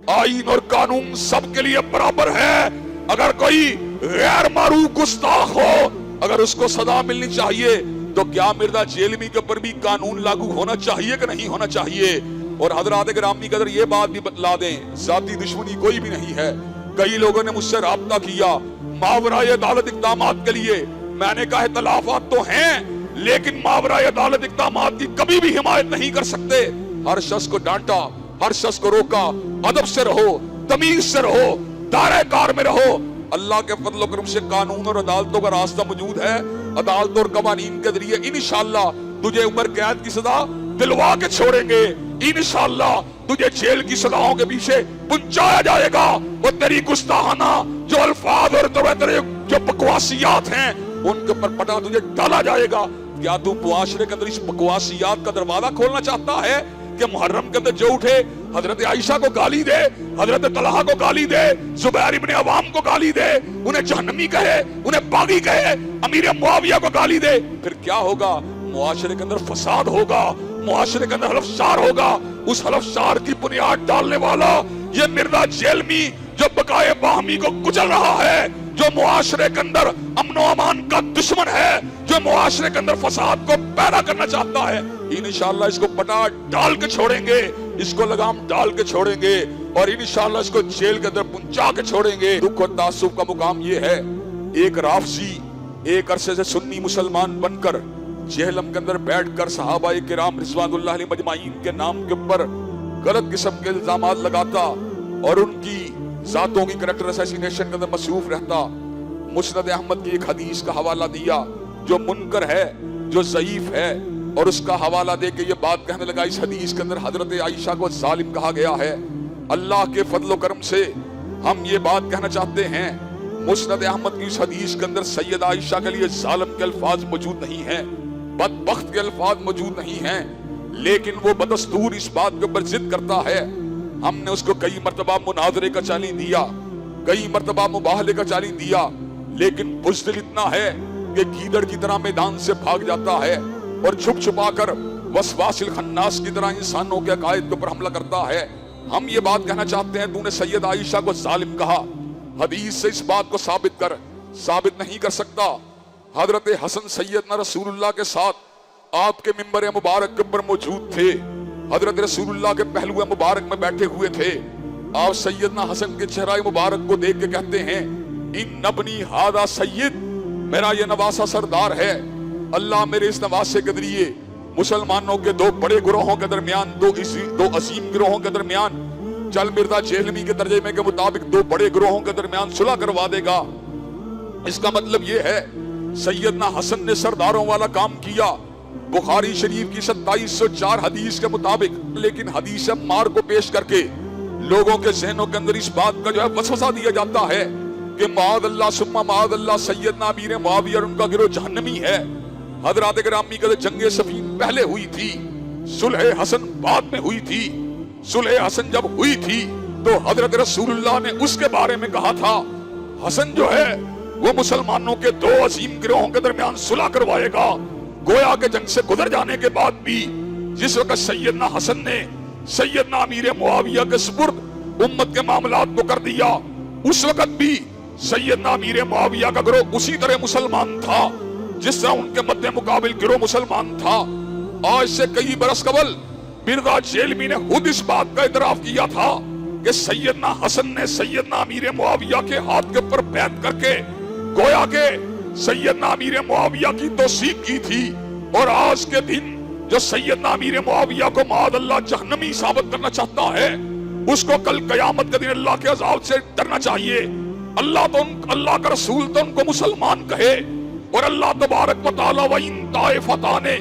आईन और कानून सबके लिए बराबर है। अगर कोई गैर मारूफ गुस्ताख हो, अगर उसको सजा मिलनी चाहिए, तो क्या मिर्जा जेलमी के ऊपर भी कानून लागू होना चाहिए कि नहीं होना चाहिए? और हजरात गिरामी कदर ये बात भी बतला दें, जाती दुश्मनी कोई भी नहीं है। कई लोगों ने मुझसे राब्ता किया मावराए अदालत इक़दामात के लिए। मैंने कहा इख्तिलाफात तो हैं, लेकिन मावराए अदालत इक़दामात की कभी भी हिमायत नहीं कर सकते। हर शख्स को डांटा, हर शख्स को रोका, अदब से रहो, तमीज से रहो, दायरे कार में रहो। अल्लाह के फजल करम से कानून और अदालतों का रास्ता मौजूद है। अदालत और कवानीन के जरिए इंशाअल्लाह तुझे उम्र कैद की सजा दिलवा के छोड़ेंगे। इंशाअल्लाह तुझे जेल की सजाओं के पीछे पहुंचाया जाएगा। और तेरी गुस्ताहाना जो अल्फाज और तेरे जो बकवासियात हैं, उनके ऊपर पटा तुझे डाला जाएगा। क्या तू मुआशरे के अंदर इस बकवासियात का दरवाजा खोलना चाहता है कि मुहर्रम के अंदर जो उठे हजरत आयशा को गाली दे, हजरत तलहा को गाली दे, जुबैर इब्ने अवाम को गाली दे, उन्हें जहन्नमी कहे, उन्हें बागी कहे, अमीर मुआविया को गाली दे? फिर क्या होगा? मुआशरे के अंदर फसाद होगा, मुआशरे के अंदर हलफशार होगा। उस हलफशार की बुनियाद डालने वाला ये मिर्जा जेलमी जो बकाए बाहमी को कुचल रहा है, जो मुआशरे के अंदर अमनो अमान का दुश्मन है, जो मुआशरे के अंदर फसाद को पैदा करना चाहता है, इंशाअल्लाह इसको पटा डाल के छोड़ेंगे, इसको लगाम डाल के छोड़ेंगे और इंशाअल्लाह इसको जेल के अंदर पहुंचा के छोड़ेंगे। दुख और तासुब का मुकाम ये है, एक राफजी एक अरसे से सुन्नी मुसलमान बनकर जेहलम के अंदर बैठकर सहाबाए किराम रिज़वानुल्लाह अलैहिम अजमाइन के नाम के ऊपर गलत किस्म के इल्जामात लगाता और उनकी जातों की करैक्टर असैसिनेशन के अंदर मसरूफ रहता। मुस्नद अहमद की एक हदीस का हवाला दिया जो मुनकर है, जो ज़ईफ है, और उसका हवाला दे के ये बात कहने लगा इस हदीस के अंदर हजरत आयशा को जालिम कहा गया है। अल्लाह के फजल करम से हम ये बात कहना चाहते हैं, मुस्नद अहमद की इस हदीस के अंदर सैयद आयशा के लिए जालिम के अल्फाज मौजूद नहीं है, बदबख्त के अल्फाज मौजूद नहीं हैं, लेकिन वो बदस्तूर इस बात के ऊपर जिद करता है। हमने उसको कई मर्तबा मुनाजरे का चालीन दिया, कई मर्तबा मुबाहले का चालीन दिया, लेकिन बुज़दिल इतना है कि गीदड़ की तरह मैदान से भाग जाता है और छुप छुपा कर वसवासिल खन्नास की तरह इंसानों के अकायद के ऊपर हमला करता है। हम ये बात कहना चाहते हैं, तूने सैयद आयशा को जालिम कहा, हदीस से इस बात को साबित कर, साबित नहीं कर सकता। हजरत हसन सैयदना रसूलुल्लाह के साथ आपके मिंबर मुबारक के ऊपर मौजूद थे, हजरत रसूलुल्लाह के पहलुए मुबारक में बैठे हुए थे। आप सैयदना हसन के चेहरा मुबारक को देख के कहते हैं, इन नबनी हादा सैयद, मेरा ये नवासा सरदार है। अल्लाह मेरे इस नवासे के जरिए मुसलमानों के दो बड़े गिरोहों के दरमियान, दो अजीम गिरोहों के दरमियान, चल मिर्जा जेहलमी के तर्जुमे के मुताबिक दो बड़े गिरोहों के दरमियान सुलह करवा देगा। इसका मतलब ये है सैयदना हसन ने सरदारों वाला काम किया बुखारी शरीफ की 2704 हदीस के मुताबिक, लेकिन हदीस मार को पेश करके लोगों के ज़हनों के अंदर इस बात का जो है वसवसा दिया जाता है कि माअल्लाह सुम्मा माअल्लाह सैयदना अमीर मुआविया और उनका गिरोह जहन्नमी है। हजरात गिरामी के जंगे सफीन पहले हुई थी, सुलह हसन बाद में हुई थी। सुलह हसन जब हुई थी तो हजरत रसूलुल्लाह ने उसके बारे में कहा था, हसन जो है वो मुसलमानों के दो अजीम गिरोहों के दरमियान सुलह करवाएगा। गोया के जंग से गुजर जाने के बाद भी जिस वक्त सैयदना हसन ने सैयदना अमीर मुआविया के सुपुर्द उम्मत के मामलात को कर दिया, उस वक्त भी सैयदना अमीर मुआविया का गिरोह उसी तरह मुसलमान था जिस तरह उनके मध्य मुकाबिल गिरोह मुसलमान था। आज से कई बरस कबल मिर्जा जेलमी ने खुद इस बात का इतराफ किया था कि सैयदना हसन ने सैयदना अमीर मुआविया के हाथ के ऊपर बैत करके गोया के सैयदना अमीर मुआविया की तौसीक की थी। और आज के दिन जो सैयदना अमीर मुआविया को माअल्लाह जहन्नमी साबित करना चाहता है, उसको कल कयामत के दिन अल्लाह के अज़ाब से डरना चाहिए। अल्लाह का रसूल तो उनको मुसलमान कहे और अल्लाह तबारक व तआला व इन ताइफताने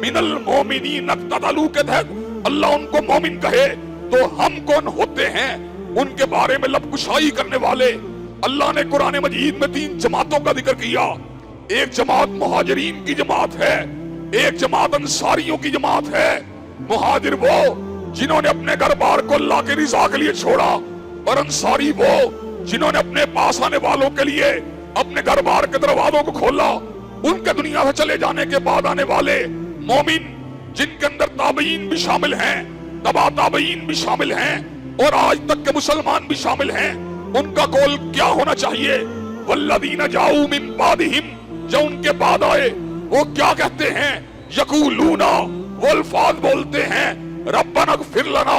मिनल मोमिनीन इक्ततलू के तहत अल्लाह उनको मोमिन कहे, तो हम कौन होते हैं उनके बारे में लबकुशाई करने वाले। अल्लाह ने कुरान मजीद में 3 जमातों का जिक्र किया। एक जमात मुहाजिरीन की जमात है, एक जमात अंसारियों की जमात है। मुहाजिर वो जिन्होंने अपने घर बार को अल्लाह की रिज़ा के लिए छोड़ा, और अंसारी वो जिन्होंने अपने पास आने वालों के लिए अपने घर बार के दरवाजों को खोला। उनके दुनिया से चले जाने के बाद आने वाले मोमिन जिनके अंदर ताबईन भी शामिल हैं, तबा ताबईन भी शामिल हैं, اور آج تک کے مسلمان بھی شامل ہیں، ان کا قول کیا ہونا چاہیے؟ والذین جاؤ من بعدہم، جو ان کے بعد آئے وہ کیا کہتے ہیں؟ یقولون، وہ الفاظ بولتے ہیں، ربنا اغفر لنا،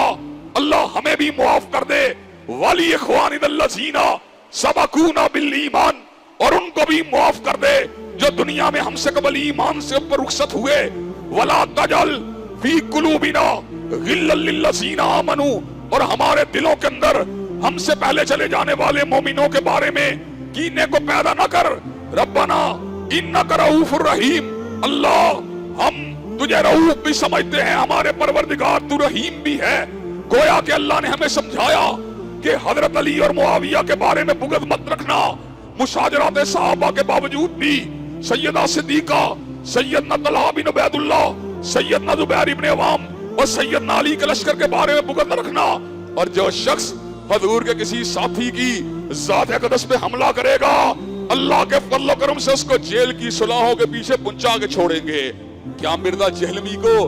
اللہ ہمیں بھی معاف کر دے، ولی اخواننا الذین سبقونا بالایمان، اور ان کو بھی معاف کر دے جو دنیا میں ہم سے قبل ایمان سے اوپر رخصت ہوئے، ولا تجعل فی قلوبنا غلا للذین آمنوا، اور ہمارے دلوں کے اندر ہم سے پہلے چلے جانے والے مومنوں کے بارے میں کینے کو پیدا نہ کر، ربنا انک رؤوف الرحیم، اللہ ہم تجھے رؤوف بھی سمجھتے ہیں، ہمارے پروردگار تو رحیم بھی ہے۔ گویا کہ اللہ نے ہمیں سمجھایا کہ حضرت علی اور معاویہ کے بارے میں بغض مت رکھنا، مشاجرات صحابہ کے باوجود بھی سیدہ صدیقہ، سیدنا طلحہ بن عبید اللہ، سیدنا زبیر بن عوام اور سیدنا علی کے لشکر کے بارے میں بغض نہ رکھنا۔ اور جو شخص حضور کے کسی ساتھی کی ذات اقدس پہ حملہ کرے گا، اللہ کے فضل و کرم سے اس کو جیل کی صلاحوں کے پیچھے پہنچا کے چھوڑیں گے۔ کیا مرزا جہلمی کو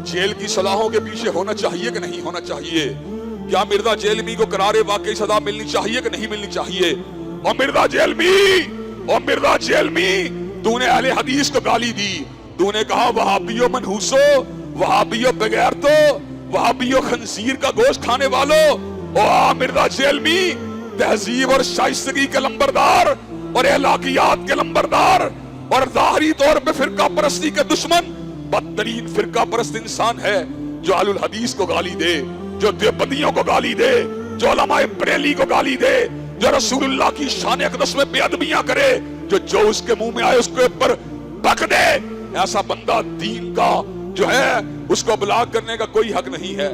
جیل کی صلاحوں کے پیچھے ہونا چاہیے کہ نہیں ہونا چاہیے؟ کیا مرزا جہلمی کو قرار واقعی سزا ملنی چاہیے کہ نہیں ملنی چاہیے؟ اور مرزا جہلمی تو نے اہل حدیث کو گالی دی، تو نے کہا وہابیو منحوسو، وہابیو بغیر تو، وہابیو خنزیر کا گوشت کھانے والو۔ او مرزا جہلمی، تہذیب اور شائستگی کے لمبردار اور اخلاقیات کے لمبردار اور ظاہری طور پہ فرقہ پرستی کے دشمن، بدترین فرقہ پرست انسان ہے جو اہل الحدیث کو گالی دے، جو دیوبندیوں کو گالی دے، جو علماء بریلی کو گالی دے، جو رسول اللہ کی شان اقدس میں بے ادبیاں کرے، جو اس کے منہ میں آئے اس کے اوپر بک دے۔ ایسا بندہ دین کا جو ہے اس کو بلاغ کرنے کا کوئی حق نہیں ہے۔